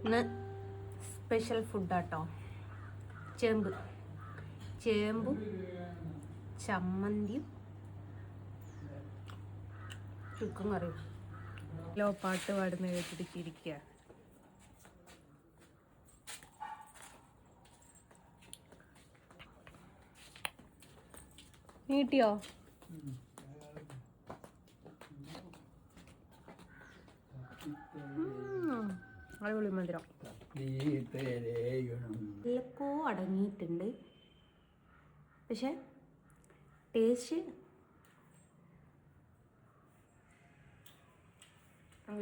ഇന്ന് സ്പെഷ്യൽ ഫുഡാട്ടോ. ചേമ്പും ചമ്മന്തിയും ചുക്കും കറിയും. പാട്ട് പാടുന്ന കേട്ടിരിക്കുക. നീട്ടിയോ? അടിപൊളി മധുരം എല്ലപ്പോ അടങ്ങിയിട്ടുണ്ട്. പക്ഷെ ടേസ്റ്റ്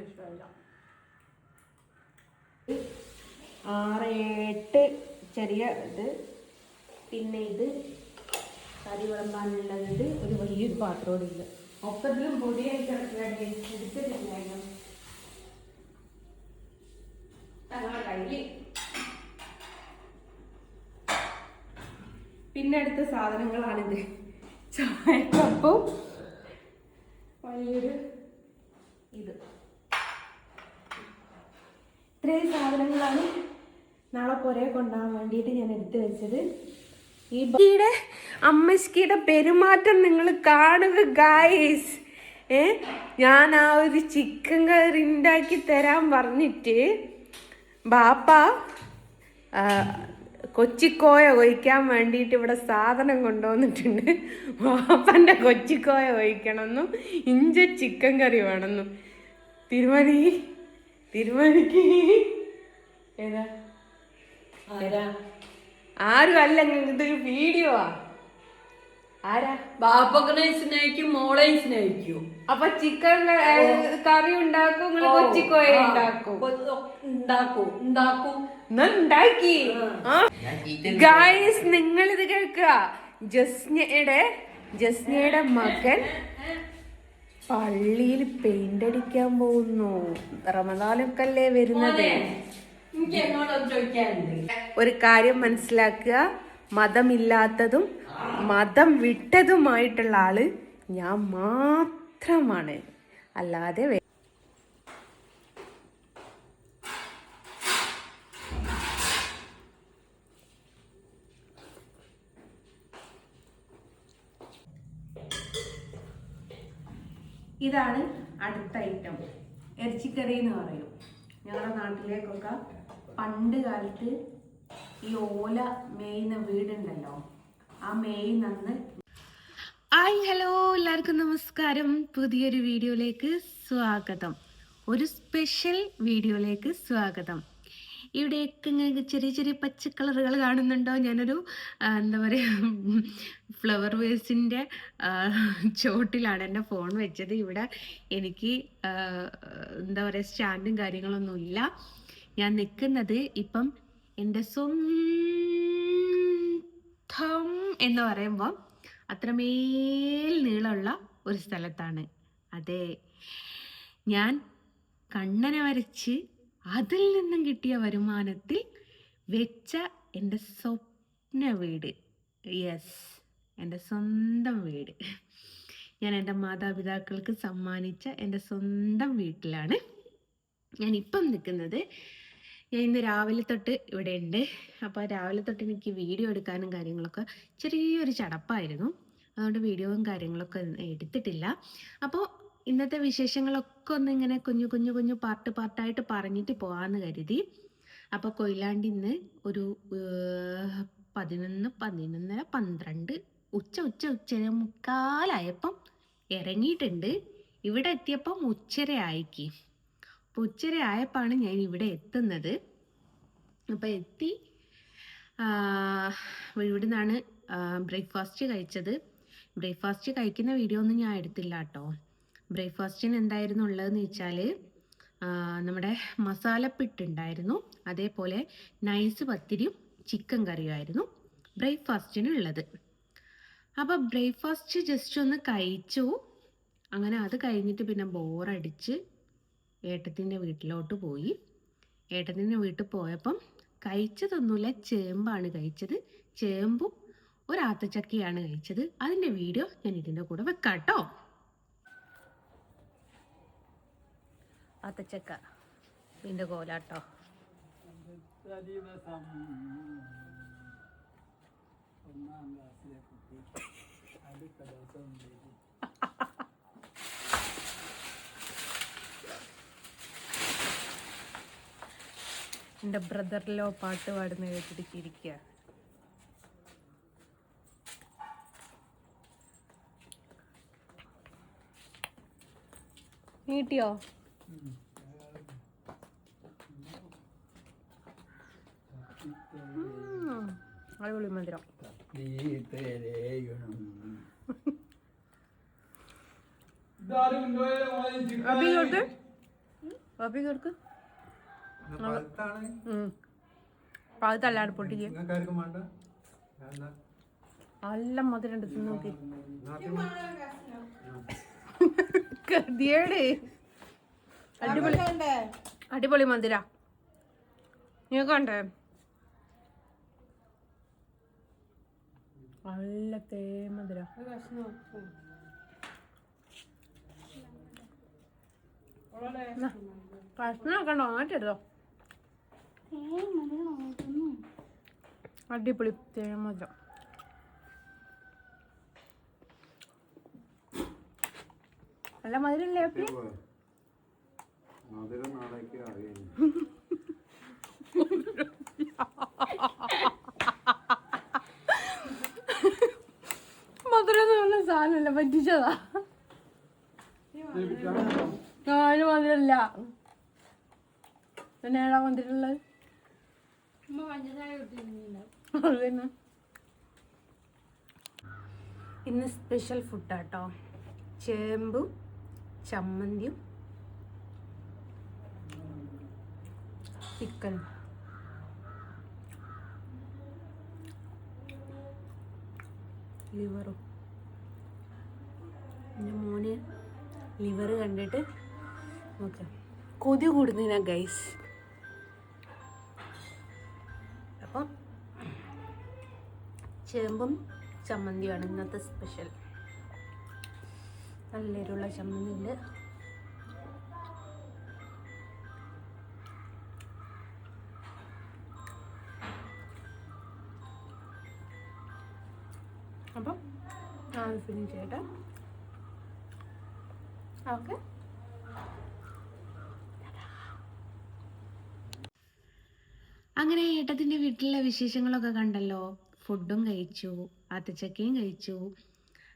ഇഷ്ടമല്ല. 6-8 ചെറിയ ഇത്, പിന്നെ ഇത് കറി വിളമ്പാനുള്ളത് ഒരു വലിയൊരു പാത്രമോട് ഇല്ല. ഒക്കത്തിലും പൊടിയായിട്ട് എടുത്തിട്ടില്ലായിരുന്നു. പിന്നെ അടുത്ത സാധനങ്ങളാണിത്. ചായക്കപ്പും വലിയൊരു ഇത്. ഇത്രയും സാധനങ്ങളാണ് നാളെ പുറകെ കൊണ്ടുപോകാൻ വേണ്ടിയിട്ട് ഞാൻ എടുത്തു വെച്ചത്. ഈ അമ്മശ്ക്കിയുടെ പെരുമാറ്റം നിങ്ങൾ കാണുക ഗായ്സ്. ഞാൻ ആ ഒരു ചിക്കൻ കറി ഉണ്ടാക്കി തരാൻ പറഞ്ഞിട്ട് ബാപ്പ കൊച്ചിക്കോയ ഒഴിക്കാൻ വേണ്ടിയിട്ട് ഇവിടെ സാധനം കൊണ്ടുവന്നിട്ടുണ്ട്. ബാപ്പൻ്റെ കൊച്ചിക്കോയ ഒഴിക്കണമെന്നും ഇഞ്ച ചിക്കൻ കറി വേണമെന്നും. തിരുമണിക്ക് ഏതാ ആരും അല്ല, ഇതൊരു വീഡിയോ ആ. ആരാ? ബാപ്പനെ സ്നേഹിക്കും, മോളെ സ്നേഹിക്കും. അപ്പൊ ചിക്കൻ കറി ഉണ്ടാക്കും, നിങ്ങള് കൊച്ചിക്കോയ ഉണ്ടാക്കും. ഉണ്ടാക്കി. ഗായ്സ്, നിങ്ങളിത് കേൾക്കുക. ജസ്നയുടെ മകൻ പള്ളിയിൽ പെയിന്റ് അടിക്കാൻ പോകുന്നു. റമദാനൊക്കെ അല്ലേ വരുന്നത്. ഒരു കാര്യം മനസ്സിലാക്കുക, മതമില്ലാത്തതും മതം വിട്ടതുമായിട്ടുള്ള ആള് ഞാൻ മാത്രമാണ്, അല്ലാതെ ഇതാണ് അടുത്ത ഐറ്റം. ഇറച്ചിക്കറി എന്ന് പറയും. ഞങ്ങളുടെ നാട്ടിലേക്കൊക്കെ പണ്ട് കാലത്ത് ഈ ഓല മേയുന്ന വീടുണ്ടല്ലോ, ആ മേയുന്ന. ഹായ്, ഹലോ, എല്ലാവർക്കും നമസ്കാരം. പുതിയൊരു വീഡിയോയിലേക്ക് സ്വാഗതം. ഒരു സ്പെഷ്യൽ വീഡിയോയിലേക്ക് സ്വാഗതം. ഇവിടെയൊക്കെ നിങ്ങൾക്ക് ചെറിയ ചെറിയ പച്ച കളറുകൾ കാണുന്നുണ്ടോ? ഞാനൊരു എന്താ പറയുക, ഫ്ലവർ വേസിൻ്റെ ചോട്ടിലാണ് എൻ്റെ ഫോൺ വെച്ചത്. ഇവിടെ എനിക്ക് എന്താ പറയുക, സ്റ്റാൻഡും കാര്യങ്ങളൊന്നുമില്ല. ഞാൻ നിൽക്കുന്നത് ഇപ്പം എൻ്റെ സ്വന്തം എന്ന് പറയുമ്പോൾ അത്രമേൽ നീളമുള്ള ഒരു സ്ഥലത്താണ്. അതെ, ഞാൻ കണ്ണനെ വരച്ച് അതിൽ നിന്നും കിട്ടിയ വരുമാനത്തിൽ വെച്ച എൻ്റെ സ്വപ്ന വീട്. യെസ്, എൻ്റെ സ്വന്തം വീട്. ഞാൻ എൻ്റെ മാതാപിതാക്കൾക്ക് സമ്മാനിച്ച എൻ്റെ സ്വന്തം വീട്ടിലാണ് ഞാനിപ്പം നിൽക്കുന്നത്. ഞാൻ ഇന്ന് രാവിലെ തൊട്ട് ഇവിടെ ഉണ്ട്. അപ്പോൾ രാവിലെ തൊട്ട് എനിക്ക് വീഡിയോ എടുക്കാനും കാര്യങ്ങളൊക്കെ ചെറിയൊരു ചടപ്പായിരുന്നു. അതുകൊണ്ട് വീഡിയോയും കാര്യങ്ങളൊക്കെ എടുത്തിട്ടില്ല. അപ്പോൾ ഇന്നത്തെ വിശേഷങ്ങളൊക്കെ ഒന്ന് ഇങ്ങനെ കുഞ്ഞു പാർട്ടായിട്ട് പറഞ്ഞിട്ട് പോകാമെന്ന് കരുതി. അപ്പോൾ കൊയിലാണ്ടി ഇന്ന് ഒരു 11, 11:30, 12 ഉച്ചമുക്കാലായപ്പം ഇറങ്ങിയിട്ടുണ്ട്. ഇവിടെ എത്തിയപ്പം ഉച്ചര ആയിക്ക്. അപ്പോൾ ഉച്ചര ആയപ്പോഴാണ് ഞാൻ ഇവിടെ എത്തുന്നത്. അപ്പോൾ എത്തി ഇവിടെ നിന്നാണ് ബ്രേക്ക്ഫാസ്റ്റ് കഴിച്ചത്. ബ്രേക്ക്ഫാസ്റ്റ് കഴിക്കുന്ന വീഡിയോ ഒന്നും ഞാൻ എടുത്തില്ല കേട്ടോ. ബ്രേക്ക്ഫാസ്റ്റിന് എന്തായിരുന്നു ഉള്ളതെന്ന് വെച്ചാൽ നമ്മുടെ മസാലപ്പിട്ടുണ്ടായിരുന്നു, അതേപോലെ നൈസ് പത്തിരിയും ചിക്കൻ കറിയുമായിരുന്നു ബ്രേക്ക്ഫാസ്റ്റിന് ഉള്ളത്. അപ്പോൾ ബ്രേക്ക്ഫാസ്റ്റ് ജസ്റ്റ് ഒന്ന് കഴിച്ചു. അങ്ങനെ അത് കഴിഞ്ഞിട്ട് പിന്നെ ബോറടിച്ച് ഏട്ടത്തിൻ്റെ വീട്ടിലോട്ട് പോയി. ഏട്ടത്തിൻ്റെ വീട്ടിൽ പോയപ്പം കഴിച്ചതൊന്നുമില്ല, ചേമ്പാണ് കഴിച്ചത്. ചേമ്പും ഒരാത്തച്ചക്കയാണ് കഴിച്ചത്. അതിൻ്റെ വീഡിയോ ഞാൻ ഇതിൻ്റെ കൂടെ വെക്കാം കേട്ടോ. ആത്തച്ചക്ക ഇതിൻ്റെ കോലാട്ടോ. അടുത്ത ദിവസം ഒന്നാം ക്ലാസ്സിലെ കുട്ടി അടുത്ത ദിവസം വരും. എൻ്റെ ബ്രദറിലോ പാട്ട് പാടുന്ന കേട്ടിട്ട് ചിരിക്കുക. നീട്ടിയോ? അടിപൊളി മധുരം. പഴുത്തല്ലാണ്ട് പൊട്ടിക്ക്. നല്ല മധുരം ഉണ്ട്, തിന്ന് നോക്കി. അടിപൊളി അടിപൊളി മധുര. നിങ്ങൾക്ക് കണ്ടേ? നല്ല തേമധുര. കഷ്ണമൊക്കെ ഉണ്ടോ? മാറ്റെടുത്തോ. അടിപൊളി തേമധുരം. നല്ല മധുരല്ലേ? മധുരം നാളേക്ക് അറിയാം. മധുരം നല്ല സാധനമല്ല, പറ്റിച്ചതാ. അതിന് മധുരമില്ല. പിന്നെ ഏതാ മധുരമുള്ളത്? ഇന്ന് സ്പെഷ്യൽ ഫുഡാട്ടോ. ചേമ്പും ചമ്മന്തിയും ചിക്കൻ. ലിവറും. എൻ്റെ മോന് ലിവർ കണ്ടിട്ട് നോക്കാം കൊതി കൂടുന്നതിനാ ഗൈസ്. അപ്പം ചേമ്പും ചമ്മന്തിയാണ് ഇന്നത്തെ സ്പെഷ്യൽ. നല്ല എരിവുള്ള ചമ്മന്തി ഉണ്ട്. അപ്പം ഞാൻ ഫിനിഷ് ചെയ്യട്ടെ. ഓക്കെ. അങ്ങനെ ഏട്ടത്തിൻ്റെ വീട്ടിലെ വിശേഷങ്ങളൊക്കെ കണ്ടല്ലോ. ഫുഡും കഴിച്ചു, ആത്തച്ചക്കയും കഴിച്ചു.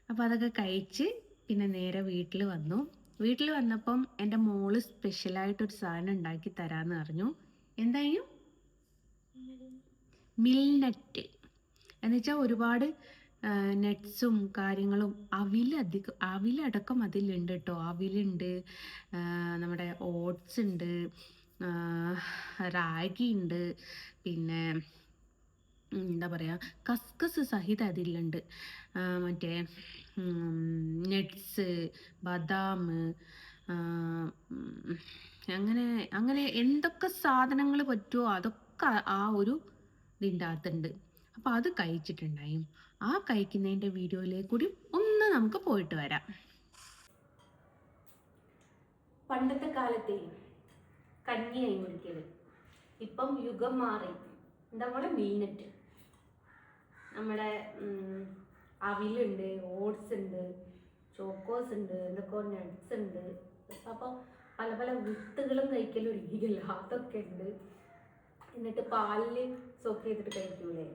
അപ്പോൾ അതൊക്കെ കഴിച്ച് പിന്നെ നേരെ വീട്ടിൽ വന്നു. വീട്ടിൽ വന്നപ്പം എൻ്റെ മോള് സ്പെഷ്യലായിട്ടൊരു സാധനം ഉണ്ടാക്കി തരാമെന്ന് പറഞ്ഞു. എന്തായാലും മിൽനട്ട് എന്നുവെച്ചാൽ ഒരുപാട് നട്ട്സും കാര്യങ്ങളും അവിലടക്കം അതിലുണ്ട് കേട്ടോ. അവിലുണ്ട്, നമ്മുടെ ഓട്സ് ഉണ്ട്, റാഗി ഉണ്ട്, പിന്നെ എന്താ പറയുക, കസ്കസ് സഹിതം അതിലുണ്ട്. മറ്റേ നട്ട്സ്, ബദാം, അങ്ങനെ അങ്ങനെ എന്തൊക്കെ സാധനങ്ങൾ പറ്റുമോ അതൊക്കെ ആ ഒരു ഇതിൻ്റെ അകത്തുണ്ട്. അപ്പോൾ അത് കഴിച്ചിട്ടുണ്ടായും. ആ കഴിക്കുന്നതിൻ്റെ വീഡിയോയിലേക്ക് കൂടി ഒന്ന് നമുക്ക് പോയിട്ട് വരാം. പണ്ടത്തെ കാലത്തെ കഞ്ഞിയായി കുടിക്കല്. ഇപ്പം യുഗം മാറി. എന്താ പോലെ മീനറ്റ്, നമ്മുടെ അവിലുണ്ട്, ഓട്സ് ഉണ്ട്, ചോക്കോസ് ഉണ്ട്, എന്തൊക്കെ നട്ട്സ് ഉണ്ട്. അപ്പോൾ പല പല വിത്തുകളും കഴിക്കലൊരുങ്ങിയില്ല, അതൊക്കെ ഉണ്ട്. എന്നിട്ട് പാലിൽ സോക്ക് ചെയ്തിട്ട് കഴിക്കൂലേ.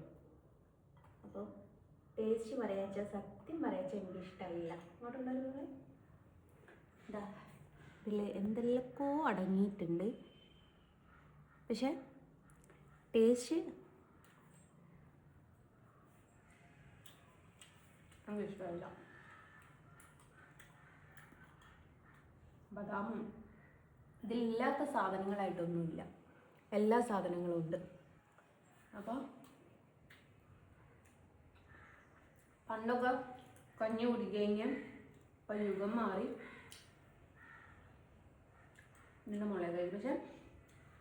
അപ്പോൾ ടേസ്റ്റ് പറയാച്ചാൽ, സത്യം പറയാച്ചാൽ എനിക്ക് ഇഷ്ടമല്ല. അങ്ങോട്ടുണ്ടല്ലോ എന്താ ഇതിൽ എന്തെല്ലാമോ അടങ്ങിയിട്ടുണ്ട്, പക്ഷെ ടേസ്റ്റ് നമുക്ക് ഇഷ്ടമല്ല. ബദാമും ഇതിലില്ലാത്ത സാധനങ്ങളായിട്ടൊന്നുമില്ല, എല്ലാ സാധനങ്ങളും ഉണ്ട്. അപ്പോൾ പണ്ടൊക്കെ കഞ്ഞി കുടിക്കഴിഞ്ഞാൽ ഇപ്പം യുഗം മാറി ഇന്ന മുളക് കഴിക്കും. പക്ഷെ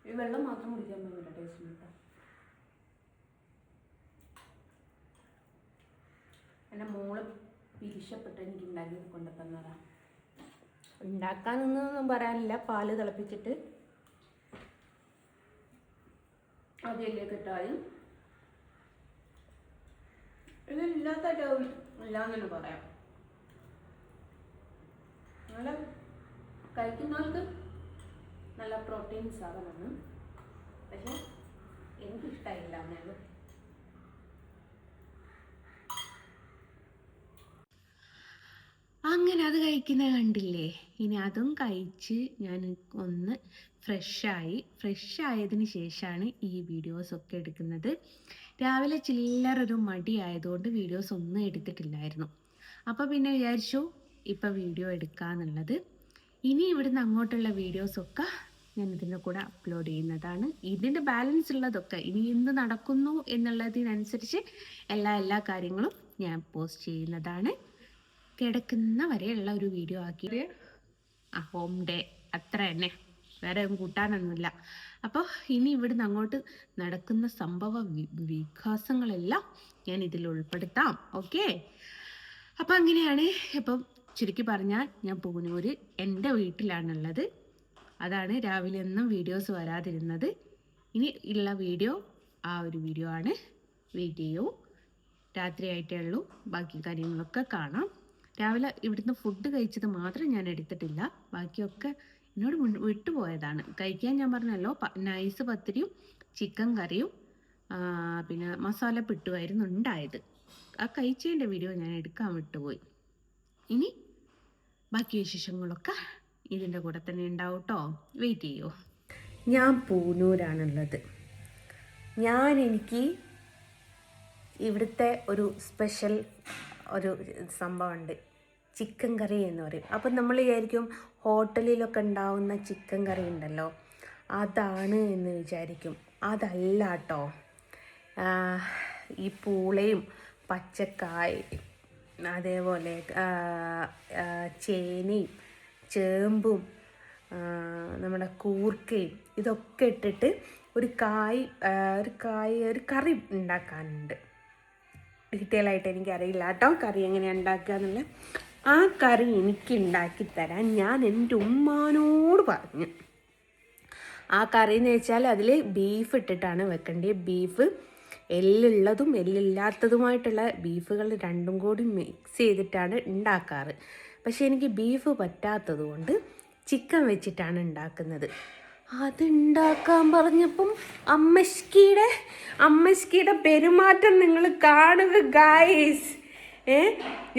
ഈ വെള്ളം മാത്രം കുടിക്കാൻ ഭയങ്കര ടേസ്റ്റ് ഉണ്ട്. എൻ്റെ മോള് പിരിശപ്പെട്ട് എനിക്ക് ഉണ്ടാക്കി കൊണ്ടുതന്നതാണ്. ഉണ്ടാക്കാനൊന്നും പറയാനില്ല. പാല് തിളപ്പിച്ചിട്ട് അതിലേക്ക് ഇട്ടാലും ഇതില്ലാത്ത ഇല്ലാന്നു പറയാം. നല്ല കഴിക്കുന്നവർക്ക് നല്ല പ്രോട്ടീൻ സാധനമാണ്. പക്ഷെ എനിക്കിഷ്ടമില്ല എന്നേലും. അങ്ങനെ അത് കഴിക്കുന്നത് കണ്ടില്ലേ. ഇനി അതും കഴിച്ച് ഞാൻ ഒന്ന് ഫ്രഷ് ആയതിന് ശേഷമാണ് ഈ വീഡിയോസൊക്കെ എടുക്കുന്നത്. രാവിലെ ചില്ലറൊരു മടിയായതുകൊണ്ട് വീഡിയോസ് ഒന്നും എടുത്തിട്ടില്ലായിരുന്നു. അപ്പോൾ പിന്നെ വിചാരിച്ചു ഇപ്പം വീഡിയോ എടുക്കാന്നുള്ളത്. ഇനി ഇവിടുന്ന് അങ്ങോട്ടുള്ള വീഡിയോസൊക്കെ ഞാൻ ഇതിൻ്റെ കൂടെ അപ്ലോഡ് ചെയ്യുന്നതാണ്. ഇതിൻ്റെ ബാലൻസ് ഉള്ളതൊക്കെ ഇനി എന്ത് നടക്കുന്നു എന്നുള്ളതിനനുസരിച്ച് എല്ലാ കാര്യങ്ങളും ഞാൻ പോസ്റ്റ് ചെയ്യുന്നതാണ്. കിടക്കുന്ന വരെയുള്ള ഒരു വീഡിയോ ആക്കിയിട്ട് ഹോം ഡേ അത്ര തന്നെ, വേറെ കൂട്ടാനൊന്നുമില്ല. അപ്പോൾ ഇനി ഇവിടുന്ന് അങ്ങോട്ട് നടക്കുന്ന സംഭവ വികാസങ്ങളെല്ലാം ഞാൻ ഇതിൽ ഉൾപ്പെടുത്താം. ഓക്കെ, അപ്പം അങ്ങനെയാണ്. അപ്പം ചുരുക്കി പറഞ്ഞാൽ ഞാൻ പൂനൂര് എൻ്റെ വീട്ടിലാണുള്ളത്. അതാണ് രാവിലെ ഒന്നും വീഡിയോസ് വരാതിരുന്നത്. ഇനി ഉള്ള വീഡിയോ ആ ഒരു വീഡിയോ ആണ്. വീഡിയോ രാത്രിയായിട്ടേ ഉള്ളൂ, ബാക്കി കാര്യങ്ങളൊക്കെ കാണാം. രാവിലെ ഇവിടുന്ന് ഫുഡ് കഴിച്ചത് മാത്രം ഞാൻ എടുത്തിട്ടില്ല, ബാക്കിയൊക്കെ എന്നോട് വിട്ടുപോയതാണ്. കഴിക്കാൻ ഞാൻ പറഞ്ഞല്ലോ, നൈസ് പത്തിരിയും ചിക്കൻ കറിയും പിന്നെ മസാല പിട്ടുമായിരുന്നു ഉണ്ടായത്. ആ കഴിച്ചതിൻ്റെ വീഡിയോ ഞാൻ എടുക്കാൻ വിട്ടുപോയി. ഇനി ബാക്കി വിശേഷങ്ങളൊക്കെ ഇതിൻ്റെ കൂടെ തന്നെ ഉണ്ടാവും കേട്ടോ, വെയിറ്റ് ചെയ്യൂ. ഞാൻ പൂനൂരാണുള്ളത്. എനിക്ക് ഇവിടുത്തെ ഒരു സ്പെഷ്യൽ ഒരു സംഭവമുണ്ട്, ചിക്കൻ കറി എന്ന് പറയും. അപ്പം നമ്മൾ വിചാരിക്കും ഹോട്ടലിലൊക്കെ ഉണ്ടാവുന്ന ചിക്കൻ കറി ഉണ്ടല്ലോ അതാണ് എന്ന് വിചാരിക്കും. അതല്ല കേട്ടോ. ഈ പൂളയും പച്ചക്കായും അതേപോലെ ചേനയും ചേമ്പും നമ്മുടെ കൂർക്കയും ഇതൊക്കെ ഇട്ടിട്ട് ഒരു കറി ഉണ്ടാക്കാനുണ്ട്. ഡീറ്റെയിൽ ആയിട്ട് എനിക്കറിയില്ല കേട്ടോ കറി എങ്ങനെയാണ് ഉണ്ടാക്കുക എന്നുള്ളത്. ആ കറി എനിക്ക് ഉണ്ടാക്കി തരാൻ ഞാൻ എൻ്റെ ഉമ്മാനോട് പറഞ്ഞു. ആ കറി എന്ന് വെച്ചാൽ അതിൽ ബീഫ് ഇട്ടിട്ടാണ് വെക്കേണ്ടത്. ബീഫ് എല്ലുള്ളതും എല്ലില്ലാത്തതുമായിട്ടുള്ള ബീഫുകൾ രണ്ടും കൂടി മിക്സ് ചെയ്തിട്ടാണ് ഉണ്ടാക്കാറ്. പക്ഷേ എനിക്ക് ബീഫ് പറ്റാത്തത് കൊണ്ട് ചിക്കൻ വെച്ചിട്ടാണ് ഉണ്ടാക്കുന്നത്. അതുണ്ടാക്കാൻ പറഞ്ഞപ്പം അമ്മശ്കിയുടെ പെരുമാറ്റം നിങ്ങൾ കാണുക ഗായ്സ്.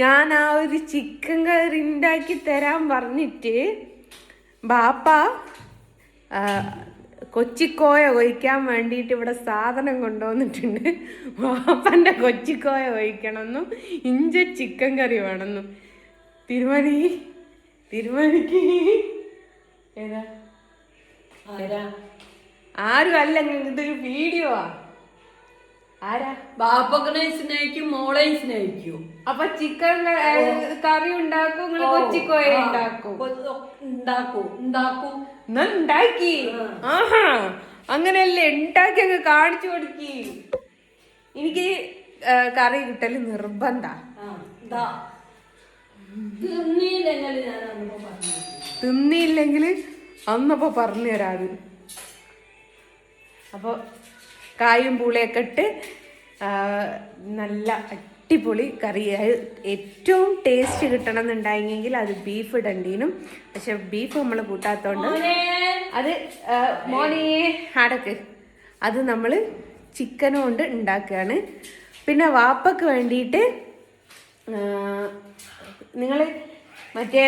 ഞാൻ ആ ഒരു ചിക്കൻ കറി ഉണ്ടാക്കി തരാൻ പറഞ്ഞിട്ട് ബാപ്പ കൊച്ചിക്കോയ ഒഴിക്കാൻ വേണ്ടിയിട്ട് ഇവിടെ സാധനം കൊണ്ടുവന്നിട്ടുണ്ട്. ബാപ്പൻ്റെ കൊച്ചിക്കോയ ഒഴിക്കണമെന്നും ഇഞ്ച ചിക്കൻ കറി വേണമെന്നും. തിരുമണിക്ക് ഏതാ ആരും അല്ല, ഇതൊരു വീഡിയോ ആരാ? ബാപ്പക്കനെ സ്നേഹിക്കും, മോളെയും സ്നേഹിക്കും. അപ്പൊ ചിക്കൻ കറി ഉണ്ടാക്കും, നിങ്ങള് കൊച്ചിക്കോയ ഉണ്ടാക്കും. ഉണ്ടാക്കി. ആഹാ, അങ്ങനെയല്ലേ ഉണ്ടാക്കി അങ്ങ് കാണിച്ചു കൊടുക്കി. എനിക്ക് കറി കിട്ടല് നിർബന്ധ. തിന്നിയില്ലെങ്കിൽ അന്നപ്പോ പറഞ്ഞു തരാത്. അപ്പോൾ കായും പൂളയൊക്കെ ഇട്ട് നല്ല അടിപൊളി കറി. ഏറ്റവും ടേസ്റ്റ് കിട്ടണം എന്നുണ്ടായെങ്കിൽ അത് ബീഫ് ഇടണ്ടീനും. പക്ഷെ ബീഫ് നമ്മൾ കൂട്ടാത്തോണ്ട് അത് മോനെ അടക്ക് അത് നമ്മൾ ചിക്കനും കൊണ്ട് ഉണ്ടാക്കുകയാണ്. പിന്നെ വാപ്പക്ക് വേണ്ടിയിട്ട് നിങ്ങൾ മറ്റേ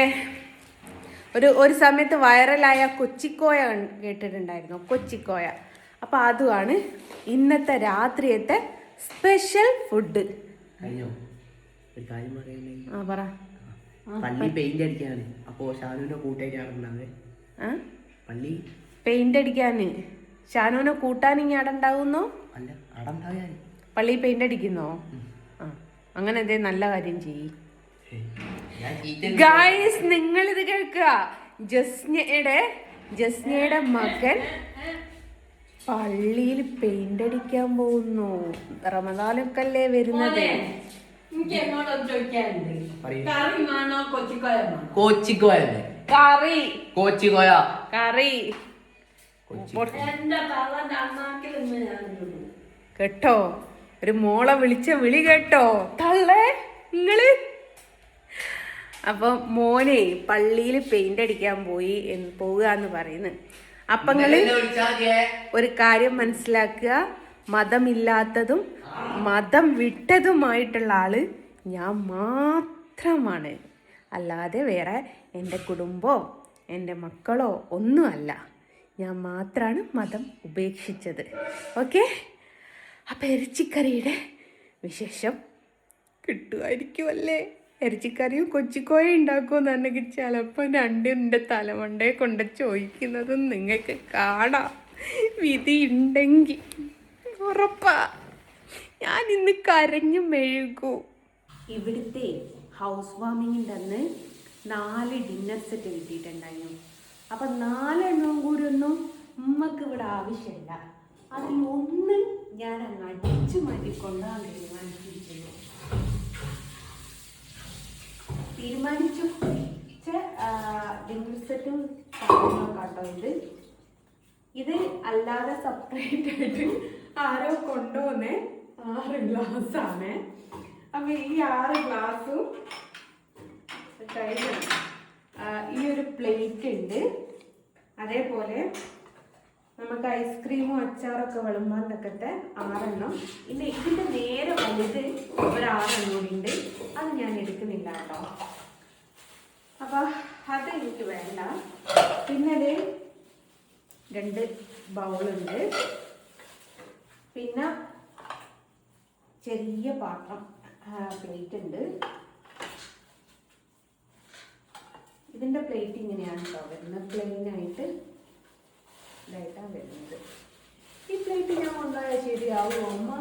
ഒരു സമയത്ത് വൈറലായ കൊച്ചിക്കോയ കേട്ടിട്ടുണ്ടായിരുന്നു, കൊച്ചിക്കോയ. അപ്പോൾ അതുമാണ് ഇന്നത്തെ രാത്രിയത്തെ സ്പെഷ്യൽ ഫുഡ്. പറ. പള്ളി പെയിന്റ് അടിക്കാണ്. അപ്പോ ഷാനുവിനെ കൂട്ടായിട്ടാണ് പള്ളി പെയിന്റ് അടിക്കാന് ഷാനുവിനെ കൂട്ടാൻ ഇനി അടണ്ടാകുന്നോ? അല്ല, അടണ്ടാകാൻ പള്ളി പെയിന്റ് അടിക്കുന്നോ? ആ, അങ്ങനെ എന്തേ നല്ല കാര്യം ചെയ്യ്. ഗായ്സ്, നിങ്ങളിത് കേൾക്കുക. ജസ്നയുടെ മകൻ പള്ളിയിൽ പെയിന്റ് അടിക്കാൻ പോകുന്നു. റമദാനൊക്കെ അല്ലേ വരുന്നത്. കറി കേട്ടോ, ഒരു മോളെ വിളിച്ച വിളി കേട്ടോ തള്ളേ നിങ്ങള്. അപ്പൊ മോനെ പള്ളിയിൽ പെയിന്റ് അടിക്കാൻ പോവുക എന്ന് പറയുന്നു. അപ്പൊ നിങ്ങള് ഒരു കാര്യം മനസ്സിലാക്കുക, മതമില്ലാത്തതും മതം വിട്ടതുമായിട്ടുള്ള ആള് ഞാൻ മാത്രമാണ്, അല്ലാതെ വേറെ എൻ്റെ കുടുംബമോ എൻ്റെ മക്കളോ ഒന്നുമല്ല. ഞാൻ മാത്രമാണ് മതം ഉപേക്ഷിച്ചത്. ഓക്കെ, അപ്പം ഇറച്ചിക്കറിയുടെ വിശേഷം കിട്ടുമായിരിക്കുമല്ലേ? ഇറച്ചിക്കറിയും കൊച്ചിക്കോയ ഉണ്ടാക്കുമെന്നുണ്ടെങ്കിൽ ചിലപ്പോൾ രണ്ടിൻ്റെ തലമണ്ടയെ കൊണ്ട് ചോദിക്കുന്നതും നിങ്ങൾക്ക് കാണാം. വിധി ഉണ്ടെങ്കിൽ ഉറപ്പാ ഞാൻ ഇന്ന് കരഞ്ഞു മെഴുകൂ. ഇവിടുത്തെ ഹൗസ് വാമിങ്ങിൻ്റെ അന്ന് 4 ഡിന്നർ സെറ്റ് കിട്ടിയിട്ടുണ്ടായിരുന്നു. അപ്പം 4 എണ്ണവും കൂടി ഒന്നും ഉമ്മക്ക് ഇവിടെ ആവശ്യമില്ല. അതിലൊന്ന് ഞാൻ അങ്ങ് അടിച്ചു മാറ്റിക്കൊണ്ടാണ് തീരുമാനിച്ചു. ഡിന്നർ സെറ്റും കേട്ടോ. ഇത് അല്ലാതെ സെപ്പറേറ്റ് ആയിട്ട് ആരോ കൊണ്ടുവന്നേ 6 ഗ്ലാസ്സാണ്. അപ്പം ഈ 6 ഗ്ലാസ്സും കഴിഞ്ഞു. ഈ ഒരു പ്ലേറ്റ് ഉണ്ട്. അതേപോലെ നമുക്ക് ഐസ്ക്രീമും അച്ചാറൊക്കെ വിളമ്പാൻ തക്കത്തെ 6 എണ്ണം. പിന്നെ ഇതിൻ്റെ നേരെ വലുത് ഒരു 6 എണ്ണം കൂടി ഉണ്ട്. അത് ഞാൻ എടുക്കുന്നില്ല കേട്ടോ. അപ്പം അത് എനിക്ക് വേണ്ട. പിന്നെ 2 ബൗളുണ്ട്. പിന്നെ ചെറിയ പാത്രം പ്ലേറ്റ് ഉണ്ട്. ഇതിൻ്റെ പ്ലേറ്റ് ഇങ്ങനെയാണ് കേട്ടോ വരുന്നത്. പ്ലെയിനായിട്ട് ഇതായിട്ടാണ് വരുന്നത്. ഈ പ്ലേറ്റ് ഞാൻ കൊണ്ടുപോയാൽ ശരിയാവുമോ അമ്മ?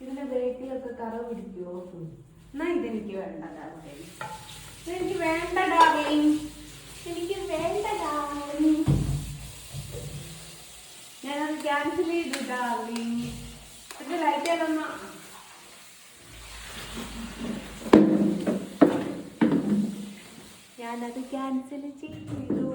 ഇതിൻ്റെ വെയിറ്റിലൊക്കെ കറ പിടിക്കുമോ? എന്നാൽ ഇതെനിക്ക് വേണ്ട ഡാർലിങ്. ഇതെനിക്ക് വേണ്ട ഡാർലിങ്. എനിക്ക് വേണ്ട ഡാർലിങ്. ഞാനത് ക്യാൻസൽ ചെയ്തു ഡാർലിങ്. ഇത് ലൈറ്റ് ഏതെന്നാ? ഞാനത് ക്യാൻസൽ ചെയ്തു.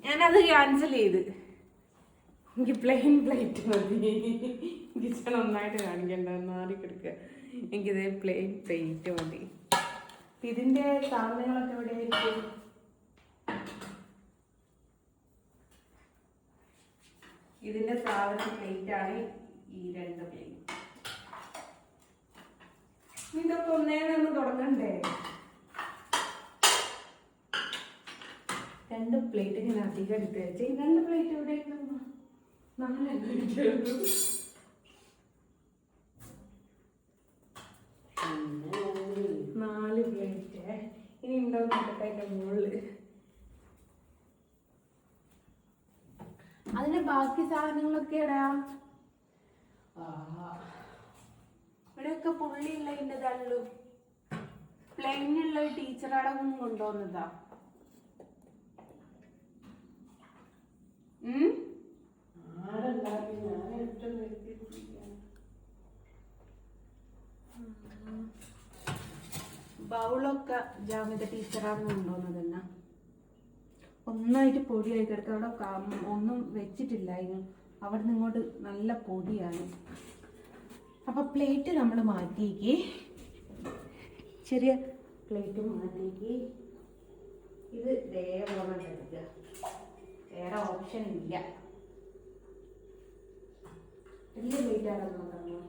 ഞാനത് ക്യാൻസൽ ചെയ്ത്. എനിക്ക് പ്ലെയിൻ പ്ലേറ്റ് മതി. കിച്ചൺ ഒന്നായിട്ട് കാണിക്കണ്ട, മാറിക്കെടുക്കുക. എനിക്കിത് പ്ലെയിൻ പ്ലേറ്റ് മതി. ഇതിൻ്റെ സാധനങ്ങളൊക്കെ എവിടെയായിരിക്കും? ഇതിൻ്റെ സാധന പ്ലേറ്റാണ് ഈ 2 പ്ലേറ്റ്. ഇതൊക്കെ ഒന്നേന്ന് തുടങ്ങണ്ടേ? 2 പ്ലേറ്റ് ഞാൻ അധികം എടുത്ത് വെച്ച്. 2 പ്ലേറ്റ് എവിടെ 4 എടുത്തു. 4 പ്ലേറ്റ് ഇനി ഉണ്ടോ നോക്കട്ടെ മുകളിൽ. അതിന്റെ ബാക്കി സാധനങ്ങളൊക്കെ ഇടാ. ഇവിടെയൊക്കെ പുള്ളിയുള്ള ഇതിൻ്റെ തള്ളു. പ്ലെയിനുള്ള ടീച്ചർ അടങ്ങും കൊണ്ടുവന്നതാ. ബൗളൊക്കെ ജാമിത ടീച്ചറാണ് കൊണ്ടുവന്നത് തന്നെ. ഒന്നായിട്ട് പൊടിയായി കിടക്കുക. അവിടെ ഒന്നും വെച്ചിട്ടില്ലായിരുന്നു. അവിടെ നിന്ന് ഇങ്ങോട്ട് നല്ല പൊടിയാണ്. അപ്പം പ്ലേറ്റ് നമ്മൾ മാറ്റിയേക്ക്. ചെറിയ പ്ലേറ്റ് മാറ്റിയേക്ക്. ഇത് ദേവോളം എടുക്കുക. വേറെ ഓപ്ഷൻ ഇല്ല. വലിയ പ്ലേറ്റാണെന്ന് നോക്കാം.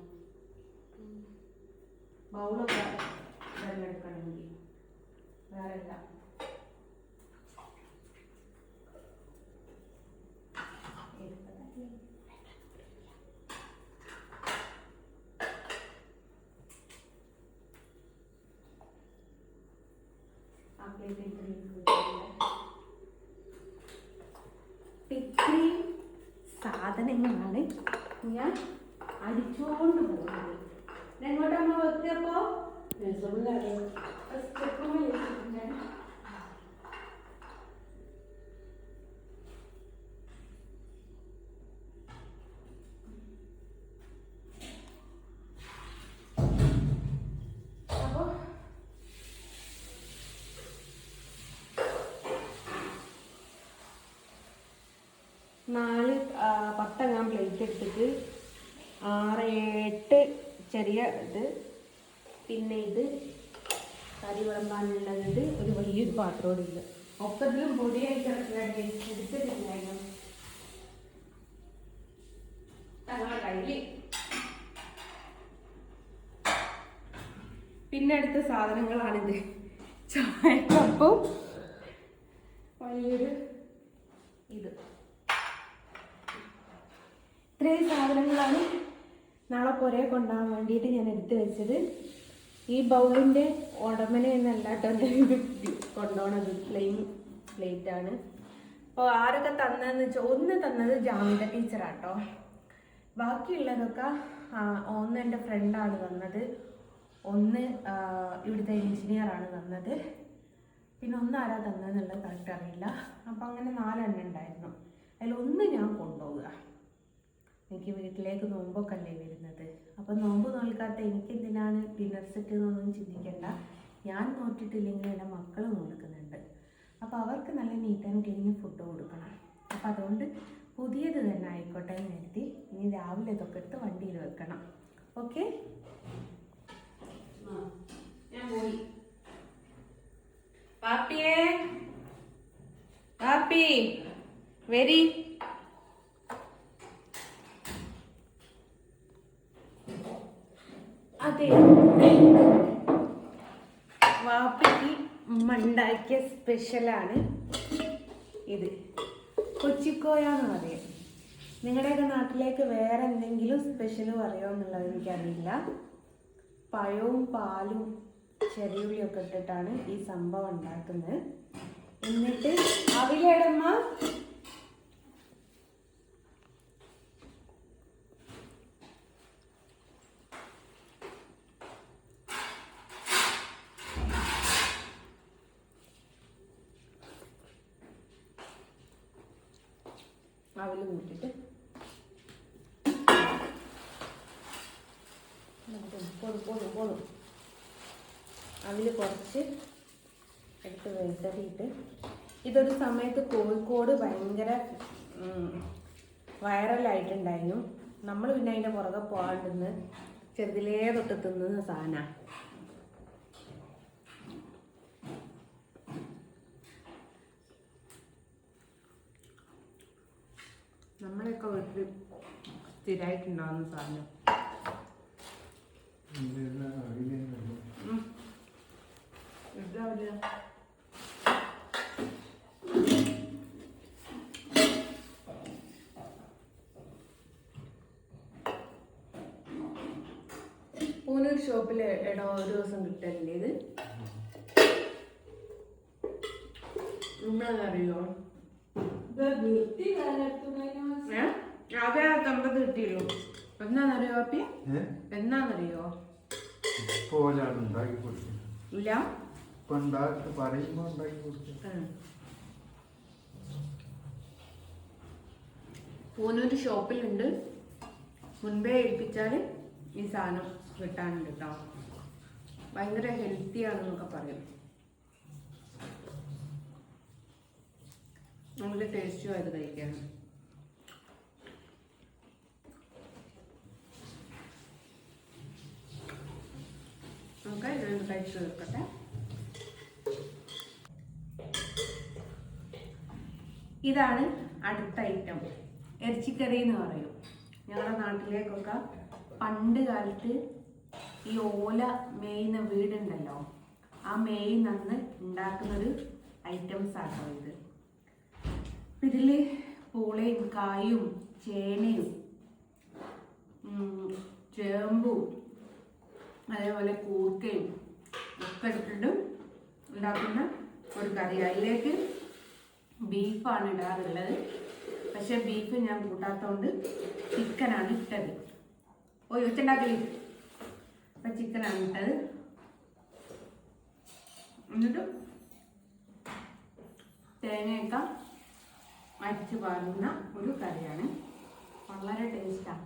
ബൗളൊക്കെ വെള്ളം എടുക്കണമെങ്കിൽ വേറെ ഇല്ല. ഇത്രയും സാധനങ്ങളാണ് ഞാൻ അടിച്ചുകൊണ്ട് പോകുന്നത്. എങ്ങോട്ടമ്മ വെക്കപ്പോ 4 10 പ്ലേറ്റ് എടുത്തിട്ട് 6 8 ചെറിയ ഇത്, പിന്നെ ഇത് കറി വിളമ്പാനുള്ളത് ഒരു വലിയൊരു പാത്രമോട് ഇല്ല. ഒക്കത്തിലും പൊടിയായിട്ട് എടുത്തിട്ടില്ലായിരുന്നു ഞങ്ങളുടെ കയ്യിൽ. പിന്നെ അടുത്ത സാധനങ്ങളാണിത്. ചായക്കപ്പും വലിയൊരു ഇത്. ഇത്രയും സാധനങ്ങളാണ് നാളെ പുരയെ കൊണ്ടുപോകാൻ വേണ്ടിയിട്ട് ഞാൻ എടുത്തു വെച്ചത്. ഈ ബൗളിൻ്റെ ഉടമന എന്നല്ലാട്ടോ ഞാൻ കൊണ്ടുപോകണത്. പ്ലെയിൻ പ്ലേറ്റാണ്. അപ്പോൾ ആരൊക്കെ തന്നതെന്ന് വെച്ചാൽ ഒന്ന് തന്നത് ജാമിത ടീച്ചറാട്ടോ. ബാക്കിയുള്ളതൊക്കെ ഒന്ന് എൻ്റെ ഫ്രണ്ടാണ് തന്നത്, ഒന്ന് ഇവിടുത്തെ എഞ്ചിനീയറാണ് തന്നത്, പിന്നെ ഒന്ന് ആരാ തന്നതെന്നുള്ളത് കറക്റ്റ് അറിയില്ല. അപ്പം അങ്ങനെ 4 എണ്ണം ഉണ്ടായിരുന്നു. അതിലൊന്ന് ഞാൻ കൊണ്ടുപോവുക. എനിക്ക് വീട്ടിലേക്ക് നോമ്പൊക്കെ അല്ലേ വരുന്നത്. അപ്പം നോമ്പ് നോൽക്കാത്ത എനിക്കെന്തിനാണ് ഡിന്നർ സെറ്റ് എന്നൊന്നും ചിന്തിക്കേണ്ട. ഞാൻ നോറ്റിട്ടില്ലെങ്കിൽ എൻ്റെ മക്കൾ നോൽക്കുന്നുണ്ട്. അപ്പോൾ അവർക്ക് നല്ല നീറ്റ് ആൻഡ് ക്ലീൻ ഫുഡ് കൊടുക്കണം. അപ്പം അതുകൊണ്ട് പുതിയത് തന്നെ ആയിക്കോട്ടെ എന്ന് കരുതി ഇനി രാവിലെ ഇതൊക്കെ എടുത്ത് വണ്ടിയിൽ വെക്കണം. ഓക്കെ, ഞാൻ പോയി. പാപ്പിയേ, പാപ്പി വെരി. അതെ, വാപ്പിക്ക് ഉമ്മ ഉണ്ടാക്കിയ സ്പെഷ്യലാണ് ഇത്. കൊച്ചിക്കോയാന്ന് പറയും. നിങ്ങളുടെയൊക്കെ നാട്ടിലേക്ക് വേറെ എന്തെങ്കിലും സ്പെഷ്യൽ പറയുമോ എന്നുള്ളത് എനിക്കറിയില്ല. പഴവും പാലും ചെറിയുള്ളിയൊക്കെ ഇട്ടിട്ടാണ് ഈ സംഭവം ഉണ്ടാക്കുന്നത്. എന്നിട്ട് അവിലേടമ്മ അവല് കൂട്ടിട്ട് പോതും അവല് കുറച്ച് എടുത്ത് വെതറിയിട്ട്. ഇതൊരു സമയത്ത് കോഴിക്കോട് ഭയങ്കര വൈറലായിട്ടുണ്ടായിരുന്നു. നമ്മൾ പിന്നെ അതിൻ്റെ പുറകെ പോകാണ്ടിന്ന് ചെറുതിലേ തൊട്ട് തിന്നുന്ന സാധനമാണ്. നമ്മളെയൊക്കെ വീട്ടിൽ സ്ഥിരമായിട്ടുണ്ടാകുന്ന സാധനം. ഇതാവില്ല. പൂനൂർ ഷോപ്പിൽ ഇടോ ഒരു ദിവസം കിട്ടല്ലേ ഇത്? നമ്മളറിയോ? ആകെ 50 കിട്ടിയുള്ളൂ. എന്നാന്നറിയോ പാപ്പി? എന്നാന്നറിയോ? ഇല്ല, പൂനൂർ ഷോപ്പിലുണ്ട്. മുൻപേ ഏൽപ്പിച്ചാൽ ഈ സാധനം കിട്ടാനുണ്ട് കേട്ടോ. ഭയങ്കര ഹെൽത്തി ആണെന്നൊക്കെ പറയും. നല്ല ടേസ്റ്റും ആയത് കഴിക്കാൻ. നമുക്ക് ഇത് കഴിച്ചു തീർക്കട്ടെ. ഇതാണ് അടുത്ത ഐറ്റം. ഇറച്ചിക്കറി എന്ന് പറയും. ഞങ്ങളുടെ നാട്ടിലേക്കൊക്കെ പണ്ട് കാലത്ത് ഈ ഓല മേയുന്ന വീടുണ്ടല്ലോ, ആ മേയുന്നന്ന് ഉണ്ടാക്കുന്നൊരു ഐറ്റംസ് ആട്ടോ ഇത്. ഇതിൽ പൂളയും കായും ചേനയും ചേമ്പും അതേപോലെ കൂർക്കയും ഒക്കെ ഇട്ടിട്ട് ഉണ്ടാക്കുന്ന ഒരു കറി. അതിലേക്ക് ബീഫാണ് ഇടാറുള്ളത്. പക്ഷെ ബീഫ് ഞാൻ കൂട്ടാത്തതുകൊണ്ട് ചിക്കനാണ് ഇട്ടത്. വെച്ചുണ്ടാക്കല്. അപ്പം ചിക്കനാണ് ഇട്ടത്. എന്നിട്ട് തേങ്ങയൊക്കെ അരച്ച് പാരുന്ന ഒരു കറിയാണ്. വളരെ ടേസ്റ്റാണ്.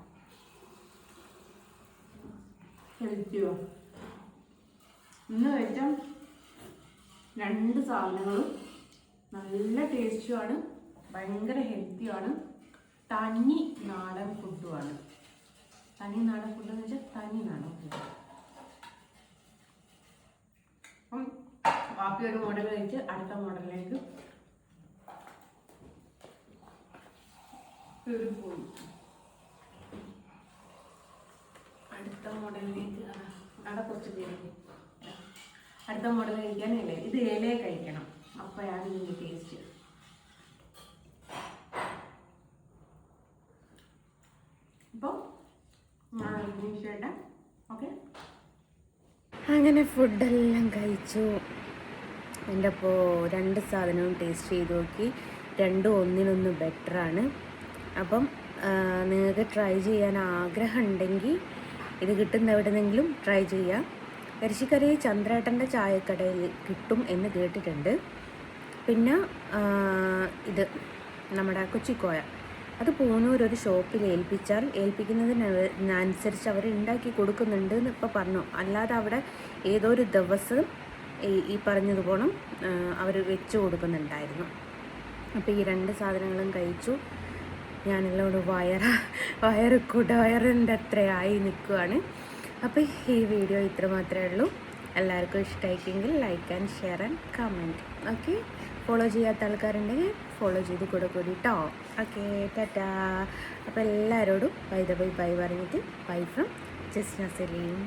ഹെൽത്തിയോ ഇന്ന് വെച്ച 2 സാധനങ്ങളും നല്ല ടേസ്റ്റുമാണ്, ഭയങ്കര ഹെൽത്തിയാണ്. തനി നാടൻ ഫുഡുമാണ്. തനി നാടൻ ഫുഡ് എന്ന് വെച്ചാൽ തനി നാടൻ ഫുഡ്. അപ്പം ബാക്കി ഒരു മോഡൽ കഴിച്ച് അടുത്ത മോഡലിലേക്ക് പോയി. അടുത്ത മോഡലിലേക്ക് അവിടെ കുറച്ച് പേര് അടുത്ത മോഡൽ കഴിക്കാൻ ഇല, ഇത് ഇലയെ കഴിക്കണം, അപ്പോഴാണ് ഇതിൻ്റെ ടേസ്റ്റ്. അപ്പോൾ ഓക്കെ, അങ്ങനെ ഫുഡെല്ലാം കഴിച്ചു. എൻ്റെ അപ്പോൾ 2 സാധനവും ടേസ്റ്റ് ചെയ്ത് നോക്കി. രണ്ടും ഒന്നിനൊന്ന് ബെറ്ററാണ്. അപ്പം നിങ്ങൾക്ക് ട്രൈ ചെയ്യാൻ ആഗ്രഹം ഉണ്ടെങ്കിൽ ഇത് കിട്ടുന്ന എവിടെന്നെങ്കിലും ട്രൈ ചെയ്യാം. ഇറച്ചിക്കറി ചന്ദ്രേട്ടൻ്റെ ചായക്കടയിൽ കിട്ടും എന്ന് കേട്ടിട്ടുണ്ട്. പിന്നെ ഇത് നമ്മുടെ കൊച്ചിക്കോയ, അത് പൂനൂർ ഒരു ഷോപ്പിൽ ഏൽപ്പിക്കുന്നതിനനുസരിച്ച് അവർ ഉണ്ടാക്കി കൊടുക്കുന്നുണ്ട് എന്ന് ഇപ്പോൾ പറഞ്ഞു. അല്ലാതെ അവിടെ ഏതോ ഒരു ദിവസം ഈ പറഞ്ഞതുപോലെ അവർ വെച്ച് കൊടുക്കുന്നുണ്ടായിരുന്നു. അപ്പോൾ ഈ 2 സാധനങ്ങളും കഴിച്ചു. ഞാനെല്ലാം വയറിൻ്റെ അത്രയായി നിൽക്കുകയാണ്. അപ്പോൾ ഈ വീഡിയോ ഇത്ര മാത്രമേ ഉള്ളൂ. എല്ലാവർക്കും ഇഷ്ടമായിട്ടെങ്കിൽ like and share and comment. Okay, follow ചെയ്യാത്ത ആൾക്കാരുണ്ടെങ്കിൽ ഫോളോ ചെയ്ത് കൂടി കേട്ടോ. Okay, tata. അപ്പോൾ എല്ലാവരോടും ബൈ പറഞ്ഞിട്ട് ബൈ ഫ്രം ജസ്ന സലീം.